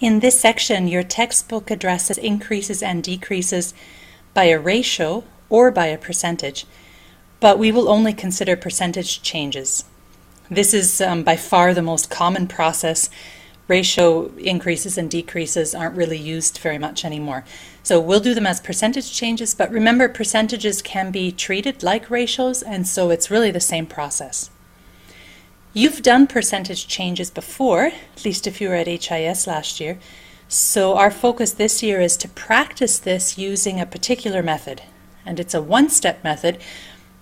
In this section, your textbook addresses increases and decreases by a ratio or by a percentage, but we will only consider percentage changes. This is by far the most common process. Ratio increases and decreases aren't really used very much anymore. So we'll do them as percentage changes, but remember, percentages can be treated like ratios, and so it's really the same process. You've done percentage changes before, at least if you were at HIS last year, so our focus this year is to practice this using a particular method, and it's a one-step method.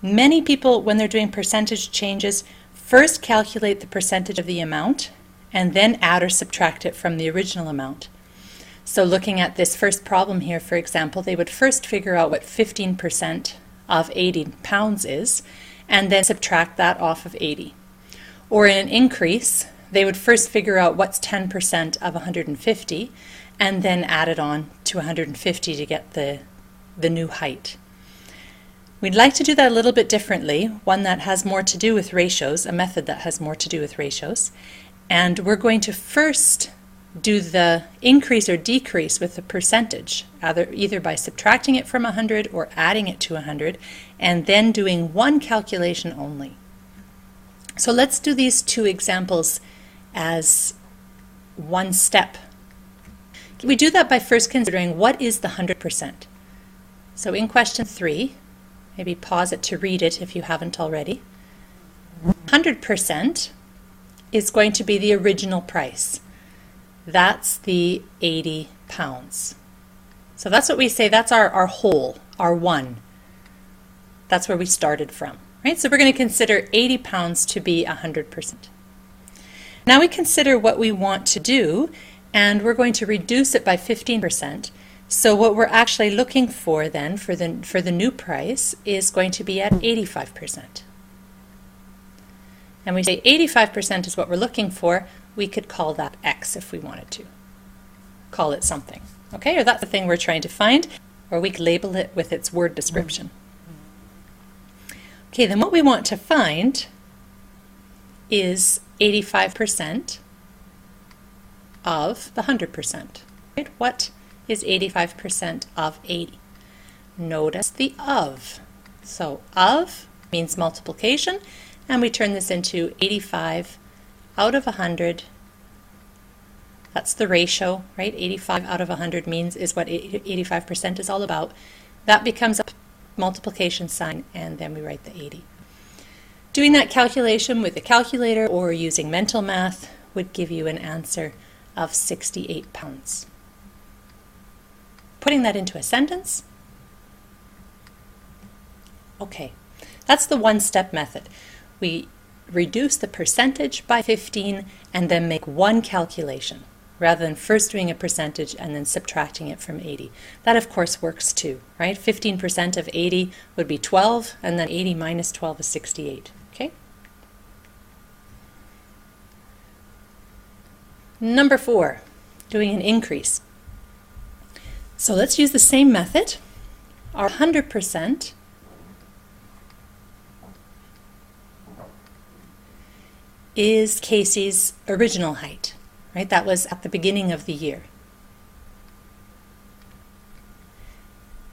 Many people, when they're doing percentage changes, first calculate the percentage of the amount and then add or subtract it from the original amount. So looking at this first problem here, for example, they would first figure out what 15% of 80 pounds is and then subtract that off of 80. Or in an increase, they would first figure out what's 10% of 150 and then add it on to 150 to get the new height. We'd like to do that a little bit differently, one that has more to do with ratios, a method that has more to do with ratios. And we're going to first do the increase or decrease with the percentage, either by subtracting it from 100 or adding it to 100, and then doing one calculation only. So let's do these two examples as one step. We do that by first considering what is the 100%. So in question 3, maybe pause it to read it if you haven't already. 100% is going to be the original price. That's the 80 pounds. So that's what we say, that's our whole, our one. That's where we started from. Right? So we're going to consider 80 pounds to be 100%. Now we consider what we want to do, and we're going to reduce it by 15%. So what we're actually looking for then for the new price is going to be at 85%. And we say 85% is what we're looking for. We could call that X if we wanted to. Call it something. Okay, or that's the thing we're trying to find, or we could label it with its word description. Okay, then what we want to find is 85% of the 100%. Right? What is 85% of 80? Notice the of. So of means multiplication, and we turn this into 85 out of 100. That's the ratio, right? 85 out of 100 is what 85% is all about. That becomes a multiplication sign, and then we write the 80. Doing that calculation with a calculator or using mental math would give you an answer of 68 pounds. Putting that into a sentence. Okay, that's the one-step method. We reduce the percentage by 15 and then make one calculation, rather than first doing a percentage and then subtracting it from 80. That, of course, works too, right? 15% of 80 would be 12, and then 80 minus 12 is 68, okay? Number 4, doing an increase. So let's use the same method. Our 100% is Casey's original height. Right, that was at the beginning of the year.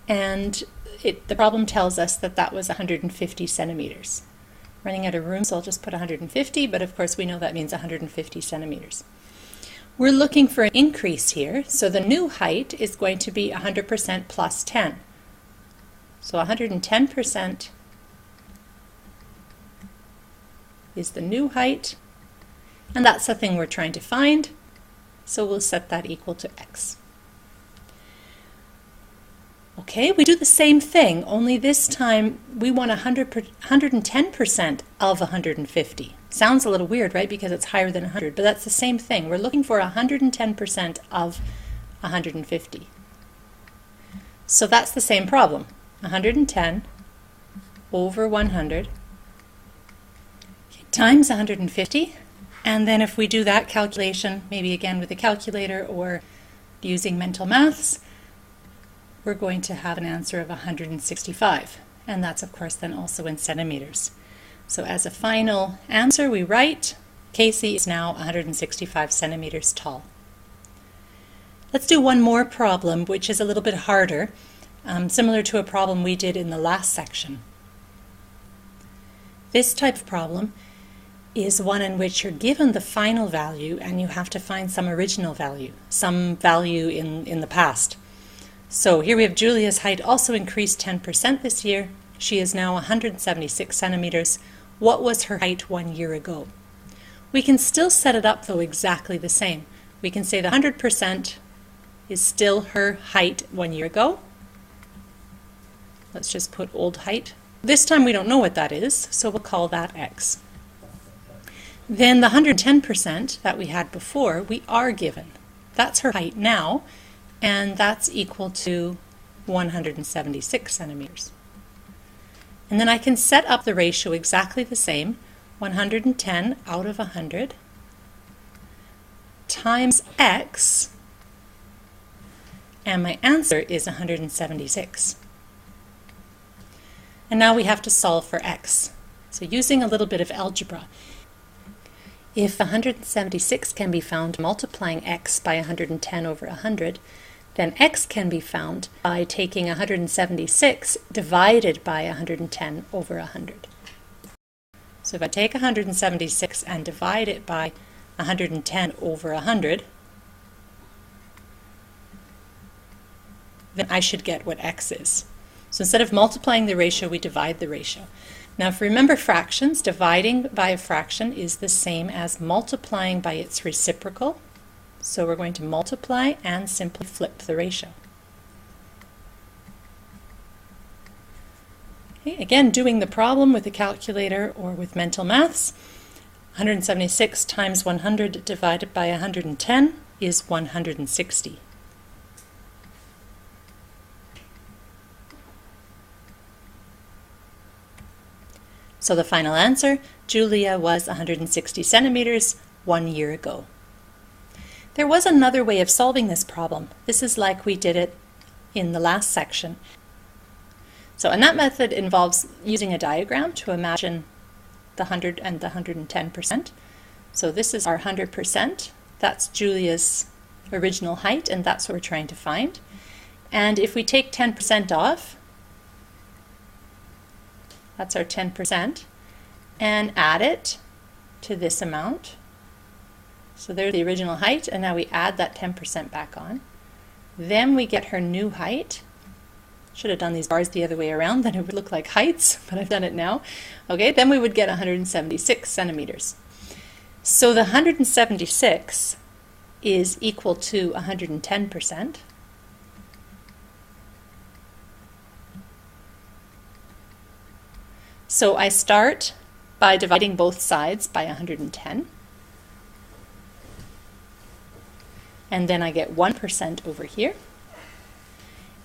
And the problem tells us that that was 150 centimeters. Running out of room, so I'll just put 150, but of course we know that means 150 centimeters. We're looking for an increase here, so the new height is going to be 100% plus 10. So 110% is the new height. And that's the thing we're trying to find, so we'll set that equal to X. Okay, we do the same thing, only this time we want 110% of 150. Sounds a little weird, right, because it's higher than 100, but that's the same thing. We're looking for 110% of 150. So that's the same problem. 110 over 100 times 150. And then if we do that calculation, maybe again with a calculator or using mental maths, we're going to have an answer of 165. And that's, of course, then also in centimeters. So as a final answer, we write Casey is now 165 centimeters tall. Let's do one more problem, which is a little bit harder, similar to a problem we did in the last section. This type of problem is one in which you're given the final value and you have to find some original value, some value in the past. So here we have Julia's height also increased 10% this year. She is now 176 centimeters. What was her height 1 year ago? We can still set it up though exactly the same. We can say the 100% is still her height 1 year ago. Let's just put old height. This time we don't know what that is, so we'll call that X. Then the 110% that we had before, we are given. That's her height now, and that's equal to 176 centimeters. And then I can set up the ratio exactly the same, 110 out of 100 times X, and my answer is 176. And now we have to solve for X. So using a little bit of algebra, if 176 can be found multiplying X by 110 over 100, then X can be found by taking 176 divided by 110 over 100. So if I take 176 and divide it by 110 over 100, then I should get what X is. So instead of multiplying the ratio, we divide the ratio. Now if you remember fractions, dividing by a fraction is the same as multiplying by its reciprocal. So we're going to multiply and simply flip the ratio. Okay, again, doing the problem with a calculator or with mental maths, 176 times 100 divided by 110 is 160. So the final answer, Julia was 160 centimeters 1 year ago. There was another way of solving this problem. This is like we did it in the last section. So, and that method involves using a diagram to imagine the 100 and the 110%. So this is our 100%. That's Julia's original height, and that's what we're trying to find. And if we take 10% off, that's our 10%, and add it to this amount. So there's the original height, and now we add that 10% back on. Then we get her new height. Should have done these bars the other way around, then it would look like heights, but I've done it now. Okay, then we would get 176 centimeters. So the 176 is equal to 110%. So I start by dividing both sides by 110. And then I get 1% over here.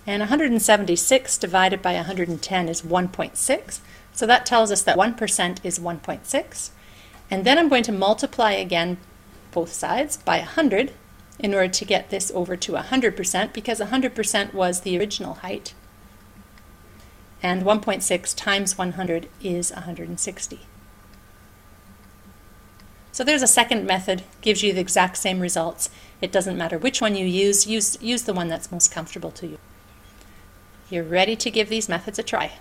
And 176 divided by 110 is 1.6. So that tells us that 1% is 1.6. And then I'm going to multiply again both sides by 100 in order to get this over to 100%, because 100% was the original height. And 1.6 times 100 is 160. So there's a second method, gives you the exact same results. It doesn't matter which one you use the one that's most comfortable to you. You're ready to give these methods a try.